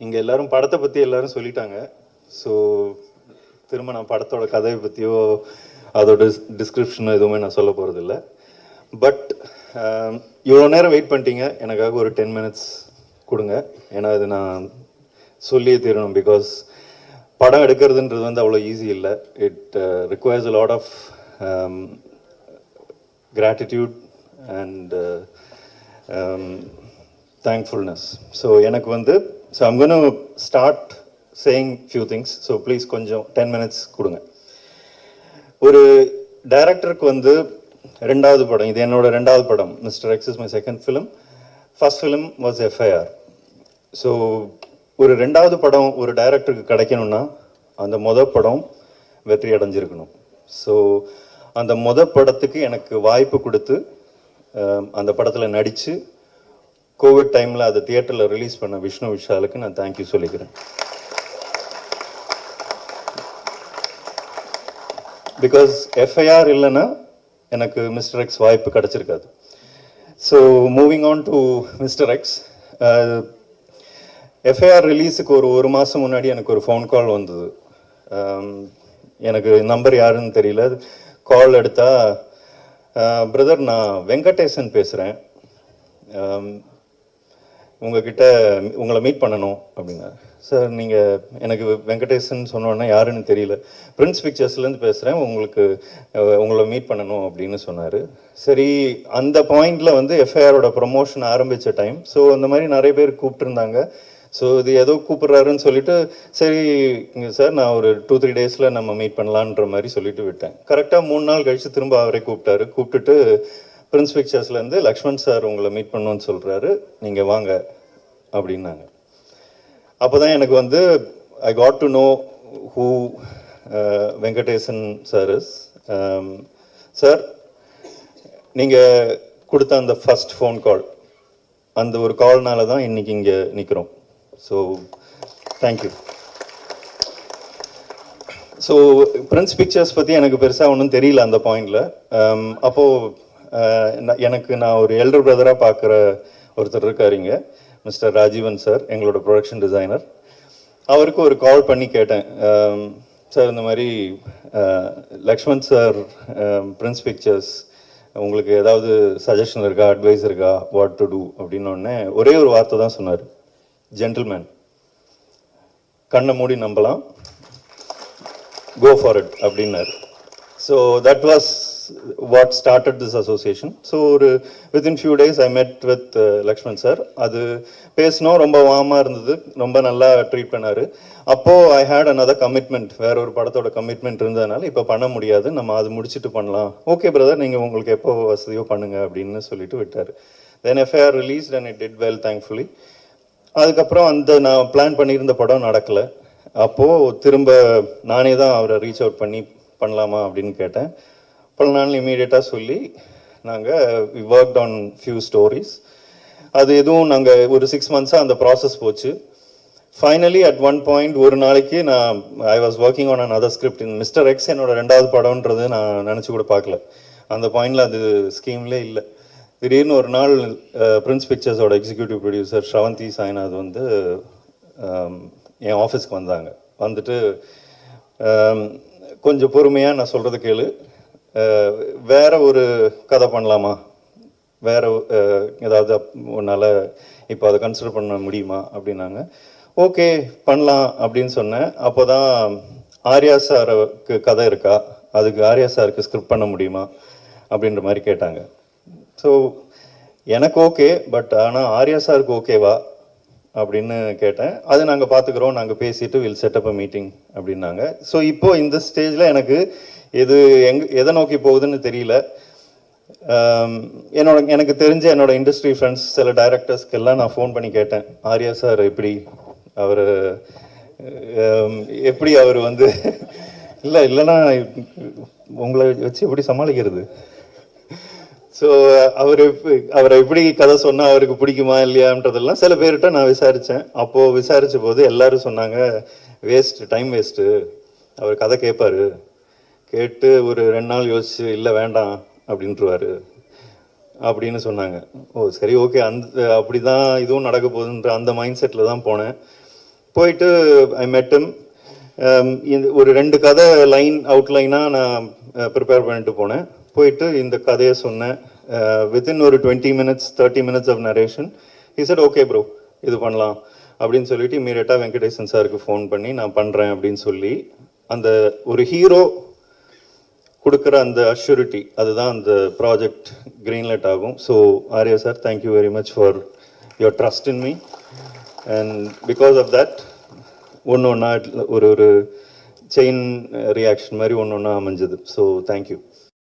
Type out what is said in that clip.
இங்கே எல்லாரும் படத்தை பற்றி எல்லாரும் சொல்லிட்டாங்க. ஸோ திரும்ப நான் படத்தோட கதையை பற்றியோ அதோட டிஸ்கிரிப்ஷனோ எதுவுமே நான் சொல்ல போகிறதில்ல. பட் இவ்வளோ நேரம் வெயிட் பண்ணிட்டீங்க, எனக்காக ஒரு 10 minutes கொடுங்க. ஏன்னா அது நான் சொல்லியே தீரணும். பிகாஸ் படம் எடுக்கிறதுன்றது வந்து அவ்வளோ ஈஸி இல்லை. It requires a lot of gratitude and thankfulness. So எனக்கு வந்து so I'm going to start saying few things. So please கொஞ்சம் 10 minutes கொடுங்க. ஒரு டைரக்டருக்கு வந்து ரெண்டாவது படம், இது என்னோட ரெண்டாவது படம். Mister X is my second film. First film was FIR. So ஒரு ரெண்டாவது படம் ஒரு டைரக்டருக்கு கிடைக்கணும்னா அந்த மொதல் படம் வெற்றி அடைஞ்சிருக்கணும். ஸோ அந்த மொதல் படத்துக்கு எனக்கு வாய்ப்பு கொடுத்து அந்த படத்தில் நடித்து கோவிட் டைமில் அதை தியேட்டரில் ரிலீஸ் பண்ண விஷ்ணு விஷாலுக்கு நான் தேங்க்யூ சொல்லிக்கிறேன். பிகாஸ் எஃப்ஐஆர் இல்லைன்னா எனக்கு மிஸ்டர் எக்ஸ் வாய்ப்பு கிடச்சிருக்காது. So moving on to mister X, FIR ரிலீஸுக்கு ஒரு மாதம் முன்னாடி எனக்கு ஒரு ஃபோன் கால் வந்தது. எனக்கு நம்பர் யாருன்னு தெரியல. கால் எடுத்தா, பிரதர் நான் வெங்கடேசன் பேசுகிறேன், உங்ககிட்ட உங்களை மீட் பண்ணணும் அப்படின்னா. சார் நீங்கள் எனக்கு வெங்கடேசன் சொன்னோன்னா யாருன்னு தெரியல, பிரின்ஸ் பிக்சர்ஸ்லேருந்து பேசுகிறேன், உங்களை மீட் பண்ணணும் அப்படின்னு சொன்னார். சரி, அந்த பாயிண்டில் வந்து எஃப்ஐஆரோட ப்ரொமோஷன் ஆரம்பித்த டைம். ஸோ அந்த மாதிரி நிறைய பேர் கூப்பிட்டுருந்தாங்க. ஸோ இது ஏதோ கூப்பிட்றாருன்னு சொல்லிட்டு, சரி சார் நான் ஒரு 2-3 days நம்ம மீட் பண்ணலான்ற மாதிரி சொல்லிட்டு விட்டேன். கரெக்டாக 3 நாள் கழித்து திரும்ப அவரே கூப்பிட்டுட்டு பிரின்ஸ் பிக்சர்ஸ்லேருந்து லக்ஷ்மண் சார் உங்களை மீட் பண்ணணும்னு சொல்கிறாரு, நீங்கள் வாங்க அப்படின்னாங்க. அப்போ தான் எனக்கு வந்து I got to know who Venkatesan sir is. Sir நீங்கள் கொடுத்த அந்த ஃபஸ்ட் ஃபோன் கால், அந்த ஒரு கால்னால தான் இன்றைக்கி இங்கே நிற்கிறோம். So thank you. So Prince pictures பற்றி எனக்கு பெருசாக ஒன்றும் தெரியல அந்த பாயிண்டில். அப்போது நான் ஒரு எல்டர் பிரதராக பார்க்குற ஒருத்தர் இருக்காருங்க, மிஸ்டர் ராஜீவன் சார், எங்களோட ப்ரொடக்ஷன் டிசைனர். அவருக்கு ஒரு கால் பண்ணி கேட்டேன், சார் இந்த மாதிரி லக்ஷ்மண் சார் பிரின்ஸ் பிக்சர்ஸ், உங்களுக்கு ஏதாவது சஜஷன் இருக்கா, அட்வைஸ் இருக்கா, வாட் டு டூ அப்படின்னோடனே ஒரே ஒரு வார்த்தை தான் சொன்னார், ஜென்டில்மேன், கண்ணை மூடி நம்பலாம், கோ ஃபார் இட் அப்படின்னாரு. So that was what started this association. So ஒரு within few days I met with Lakshman sir. அது பேசினோம், ரொம்ப வார்மாக இருந்தது, ரொம்ப நல்லா ட்ரீட் பண்ணார். அப்போது ஐ ஹேட் அனதர் கமிட்மெண்ட், வேற ஒரு படத்தோட கமிட்மெண்ட் இருந்ததுனால இப்போ பண்ண முடியாது, நம்ம அது முடிச்சுட்டு பண்ணலாம். ஓகே பிரதர், நீங்கள் உங்களுக்கு எப்போ வசதியோ பண்ணுங்க அப்படின்னு சொல்லிட்டு விட்டார். Then FIR released and it did well, thankfully. அதுக்கப்புறம் அந்த நான் பிளான் பண்ணியிருந்த படம் நடக்கலை. அப்போது திரும்ப நானே தான் அவரை ரீச் அவுட் பண்ணி பண்ணலாமா அப்படின்னு கேட்டேன். பல நாள் இமீடியட்டாக சொல்லி நாங்கள் we worked on few stories. அது எதுவும் நாங்கள் ஒரு 6 months அந்த ப்ராசஸ் போச்சு. ஃபைனலி அட் ஒன் பாயிண்ட் ஒரு நாளைக்கு நான் I was working on another script. Mister X என்னோட ரெண்டாவது படம்ன்றது நான் நினச்சி கூட பார்க்கல. அந்த பாயிண்டில் அது ஸ்கீம்லே இல்லை. திடீர்னு ஒரு நாள் பிரின்ஸ் பிக்சர்ஸோட எக்ஸிக்யூட்டிவ் ப்ரொடியூசர் ஸ்ரவந்தி சாய்நாத் வந்து என் ஆஃபீஸ்க்கு வந்தாங்க. வந்துட்டு, கொஞ்சம் பொறுமையாக நான் சொல்கிறது கேளு, வேற ஒரு கதை பண்ணலாமா, வேற ஏதாவது உன்னால் இப்போ அதை கன்சிடர் பண்ண முடியுமா அப்படின்னாங்க. ஓகே பண்ணலாம் அப்படின்னு சொன்னேன். அப்போ தான் ஆர்யா சாருக்கு கதை இருக்கா, அதுக்கு ஆர்யா சாருக்கு ஸ்கிரிப்ட் பண்ண முடியுமா அப்படின்ற மாதிரி கேட்டாங்க. ஸோ எனக்கு ஓகே, பட் ஆனால் ஆர்யா சாருக்கு ஓகேவா அப்படின்னு கேட்டேன். அது நாங்கள் பார்த்துக்குறோம், நாங்கள் பேசிட்டு வில் செட்டப் அ மீட்டிங் அப்படின்னாங்க. ஸோ இப்போது இந்த ஸ்டேஜில் எனக்கு இது எதை நோக்கி போகுதுன்னு தெரியல. எனக்கு தெரிஞ்ச என்னோட இண்டஸ்ட்ரி ஃப்ரெண்ட்ஸ் சில டைரக்டர்ஸ்க்கெல்லாம் நான் ஃபோன் பண்ணி கேட்டேன், ஆர்யா சார் எப்படி அவர் வந்து இல்லைன்னா உங்களை வச்சு எப்படி சமாளிக்கிறது. ஸோ அவரை எப்படி கதை சொன்னால் அவருக்கு பிடிக்குமா இல்லையான்றதெல்லாம் சில பேர்கிட்ட நான் விசாரித்தேன். அப்போது விசாரித்த போது எல்லோரும் சொன்னாங்க, டைம் வேஸ்ட்டு, அவர் கதை கேட்பார், கேட்டு ஒரு 2 நாள் யோசிச்சு இல்லை வேண்டாம் அப்படின்ட்டுருவார் அப்படின்னு சொன்னாங்க. ஓ சரி, ஓகே, அப்படி தான் இதுவும் நடக்க போகுதுன்ற அந்த மைண்ட் செட்டில் தான் போனேன். போயிட்டு ஐ மெட்டம் ஒரு 2 கதை அவுட்லைனாக நான் ப்ரிப்பேர் பண்ணிட்டு போனேன். போயிட்டு இந்த கதையை சொன்னேன். வித்தின் ஒரு 20 minutes 30 minutes of narration he said okay bro இது பண்ணலாம் அப்படின்னு சொல்லிட்டு இமீடியட்டாக வெங்கடேசன் சாருக்கு ஃபோன் பண்ணி நான் பண்ணுறேன் அப்படின்னு சொல்லி அந்த ஒரு ஹீரோ கொடுக்குற அந்த அஷ்யூரிட்டி அதுதான் அந்த ப்ராஜெக்ட் க்ரீன்லைட் ஆகும். So Arya sir thank you very much for your trust in me and because of that ஒன்று ஒன்றா ஒரு செயின் ரியாக்ஷன் மாதிரி ஒன்று ஒன்றா அமைஞ்சது. So thank you.